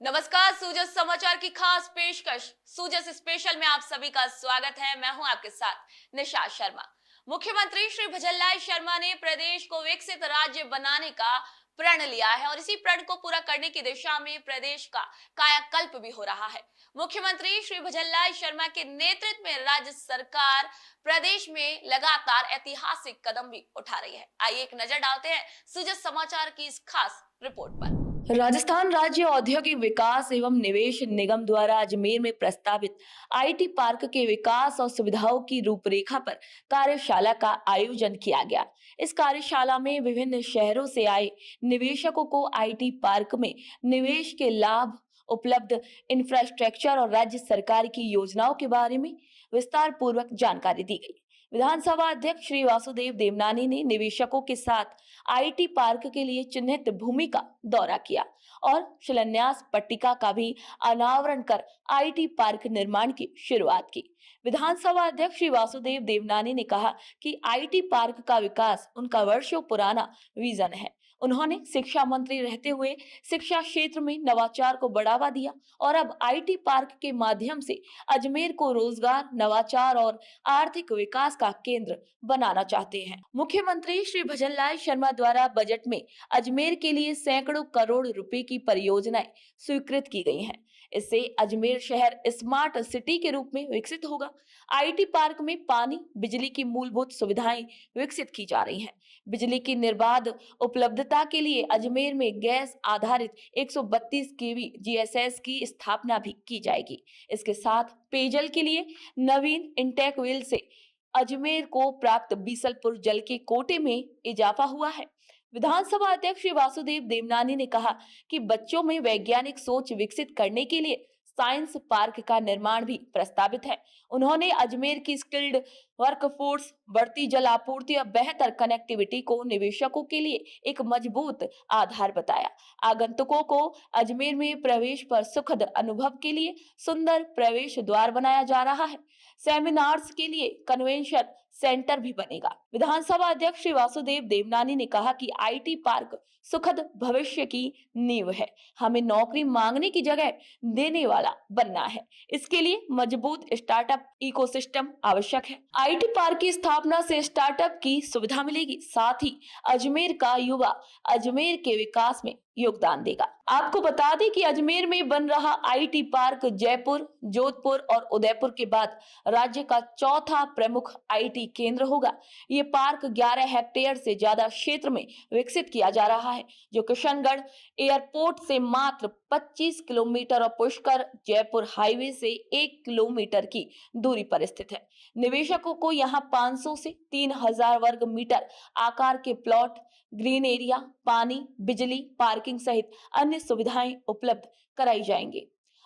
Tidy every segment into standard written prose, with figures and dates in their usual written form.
नमस्कार, सूजस समाचार की खास पेशकश सूजस स्पेशल में आप सभी का स्वागत है। मैं हूं आपके साथ निशा शर्मा। मुख्यमंत्री श्री भजनलाल शर्मा ने प्रदेश को विकसित राज्य बनाने का प्रण लिया है और इसी प्रण को पूरा करने की दिशा में प्रदेश का कायाकल्प भी हो रहा है। मुख्यमंत्री श्री भजनलाल शर्मा के नेतृत्व में राज्य सरकार प्रदेश में लगातार ऐतिहासिक कदम भी उठा रही है। आइए एक नजर डालते हैं सूजस समाचार की इस खास रिपोर्ट पर। राजस्थान राज्य औद्योगिक विकास एवं निवेश निगम द्वारा अजमेर में प्रस्तावित आईटी पार्क के विकास और सुविधाओं की रूपरेखा पर कार्यशाला का आयोजन किया गया। इस कार्यशाला में विभिन्न शहरों से आए निवेशकों को आईटी पार्क में निवेश के लाभ, उपलब्ध इंफ्रास्ट्रक्चर और राज्य सरकार की योजनाओं के बारे में विस्तार पूर्वक जानकारी दी गई। विधानसभा अध्यक्ष श्री वासुदेव देवनानी ने निवेशकों के साथ आईटी पार्क के लिए चिन्हित भूमि का दौरा किया और शिलान्यास पट्टिका का भी अनावरण कर आईटी पार्क निर्माण की शुरुआत की। विधानसभा अध्यक्ष श्री वासुदेव देवनानी ने कहा कि आईटी पार्क का विकास उनका वर्षों पुराना विजन है। उन्होंने शिक्षा मंत्री रहते हुए शिक्षा क्षेत्र में नवाचार को बढ़ावा दिया और अब आईटी पार्क के माध्यम से अजमेर को रोजगार, नवाचार और आर्थिक विकास का केंद्र बनाना चाहते हैं। मुख्यमंत्री श्री भजनलाल शर्मा द्वारा बजट में अजमेर के लिए सैकड़ों करोड़ रुपए की परियोजनाएं स्वीकृत की गई हैं। इससे अजमेर शहर स्मार्ट सिटी के रूप में विकसित होगा। आईटी पार्क में पानी, बिजली की मूलभूत सुविधाएं विकसित की जा रही हैं। बिजली की निर्बाध उपलब्धता के लिए अजमेर में गैस आधारित 132 केवी जीएसएस की स्थापना भी की जाएगी। इसके साथ पेयजल के लिए नवीन इंटेक वेल से अजमेर को प्राप्त बीसलपुर जल के कोटे में इजाफा हुआ है। विधानसभा अध्यक्ष श्री वासुदेव देवनानी ने कहा कि बच्चों में वैज्ञानिक सोच विकसित करने के लिए साइंस पार्क का निर्माण भी प्रस्तावित है। उन्होंने अजमेर की स्किल्ड वर्कफोर्स, बढ़ती जल आपूर्ति और बेहतर कनेक्टिविटी को निवेशकों के लिए एक मजबूत आधार बताया। आगंतुकों को अजमेर में प्रवेश पर सुखद अनुभव के लिए सुंदर प्रवेश द्वार बनाया जा रहा है। सेमिनार्स के लिए कन्वेंशन सेंटर भी बनेगा। विधानसभा अध्यक्ष श्री वासुदेव देवनानी ने कहा कि आईटी पार्क सुखद भविष्य की नींव है। हमें नौकरी मांगने की जगह देने वाला बनना है। इसके लिए मजबूत स्टार्टअप इकोसिस्टम आवश्यक है। आईटी पार्क की स्थापना से स्टार्टअप की सुविधा मिलेगी, साथ ही अजमेर का युवा अजमेर के विकास में योगदान देगा। आपको बता दें कि अजमेर में बन रहा आईटी पार्क जयपुर, जोधपुर और उदयपुर के बाद राज्य का चौथा प्रमुख आईटी केंद्र होगा। ये पार्क 11 हेक्टेयर से ज्यादा क्षेत्र में विकसित किया जा रहा है, जो किशनगढ़ एयरपोर्ट से मात्र 25 किलोमीटर और पुष्कर जयपुर हाईवे से 1 किलोमीटर की दूरी पर स्थित है। निवेशकों को यहाँ 500 से 3000 वर्ग मीटर आकार के प्लॉट, ग्रीन एरिया, पानी, बिजली, पार्किंग सहित अन्य सुविधाएं उपलब्ध कराई जाएंगी।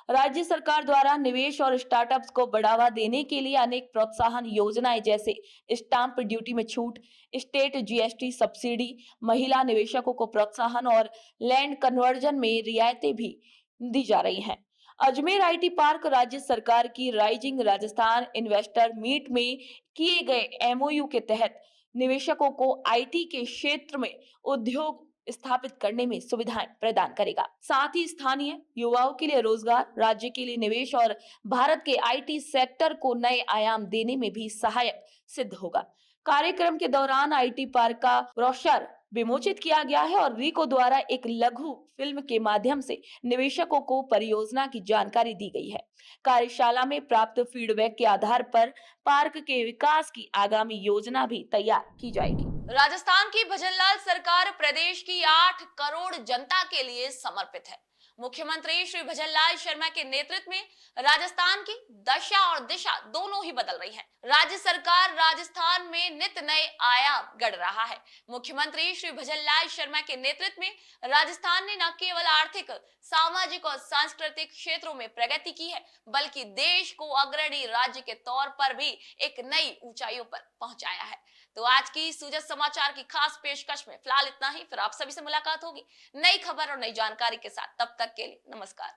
राज्य सरकार द्वारा निवेश और स्टार्टअप्स को बढ़ावा देने के लिए अनेक प्रोत्साहन योजनाएं जैसे स्टाम्प ड्यूटी में छूट, स्टेट जीएसटी सब्सिडी, महिला निवेशकों को प्रोत्साहन और लैंड कन्वर्जन में रियायतें भी दी जा रही हैं। अजमेर आईटी पार्क राज्य सरकार की राइजिंग राजस्थान इन्वेस्टर मीट में किए गए एमओयू के तहत निवेशकों को आईटी के क्षेत्र में उद्योग स्थापित करने में सुविधाएं प्रदान करेगा। साथ ही स्थानीय युवाओं के लिए रोजगार, राज्य के लिए निवेश और भारत के आईटी सेक्टर को नए आयाम देने में भी सहायक सिद्ध होगा। कार्यक्रम के दौरान आईटी पार्क का ब्रोशर विमोचित किया गया है और रिको द्वारा एक लघु फिल्म के माध्यम से निवेशकों को परियोजना की जानकारी दी गई है। कार्यशाला में प्राप्त फीडबैक के आधार पर पार्क के विकास की आगामी योजना भी तैयार की जाएगी। राजस्थान की भजनलाल सरकार प्रदेश की 8 करोड़ जनता के लिए समर्पित है। मुख्यमंत्री श्री भजनलाल शर्मा के नेतृत्व में राजस्थान की दशा और दिशा दोनों ही बदल रही है। राज्य सरकार राजस्थान में नित नए आयाम गढ़ रहा है। मुख्यमंत्री श्री भजनलाल शर्मा के नेतृत्व में राजस्थान ने न केवल आर्थिक, सामाजिक और सांस्कृतिक क्षेत्रों में प्रगति की है, बल्कि देश को अग्रणी राज्य के तौर पर भी एक नई ऊंचाइयों पर पहुंचाया है। तो आज की सूजस समाचार की खास पेशकश में फिलहाल इतना ही। फिर आप सभी से मुलाकात होगी नई खबर और नई जानकारी के साथ। तब तक के लिए नमस्कार।